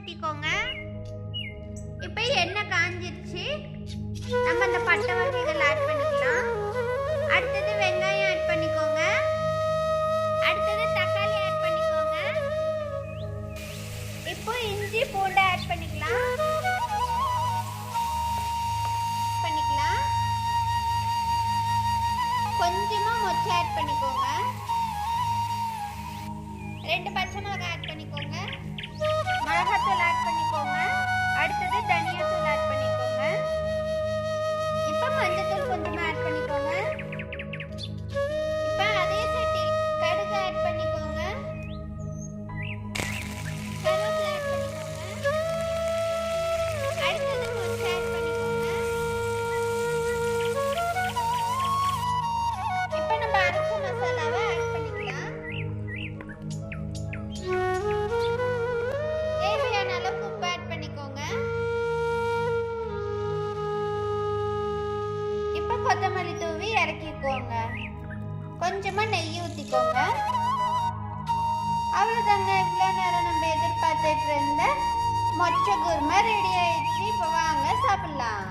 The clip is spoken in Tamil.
ஊற்றிக்கோங்க. இப்போ எண்ணெய் காஞ்சிருச்சு. நம்ம அந்த பட்டை வகைகள் ஆட் பண்ணிக்கலாம். அடுத்தது வெங்காயம் ஆட் பண்ணிக்கோங்க. அடுத்தது தக்காளி ஆட் பண்ணிக்கோங்க. இப்போ இஞ்சி பூண்டு ஆட் பண்ணிக்கலாம். கொஞ்சமா மொச்சை ஆட் பண்ணிக்கோங்க. 2 பச்சை மிளகாய் ஆட் பண்ணிக்கோங்க. மிளகாத்தூள் ஆட் பண்ணிக்கோங்க. அடுத்தது தனியாத்தூள் ஆட் பண்ணிக்கோங்க. இப்போ மஞ்சத்தூள் கொஞ்சமா ஆட் பண்ணிக்கோங்க. இப்போ அதே சட்டி கடுகு ஆட் பண்ணிக்கோங்க. கருவேப்பிலை ஆட் பண்ணிக்கோங்க. அடுத்தது மொச்சை ஆட் பண்ணிக்கோங்க. இப்போ நம்ம அரைச்ச மசாலாவை ஆட் பண்ணிக்கலாம். தேவையான அளவுக்கு உப்பு ஆட் பண்ணிக்கோங்க. இப்போ கொத்தமல்லி தூவி இறக்கிக்கோங்க. கொஞ்சமா நெய் ஊற்றிக்கோங்க. அவ்வளோதாங்க. இவ்வளோ நேரம் நம்ம எதிர்பார்த்துட்டு இருந்த மொச்சை குருமா ரெடி ஆயிடுச்சு. இப்போ வாங்க சாப்பிடலாம்.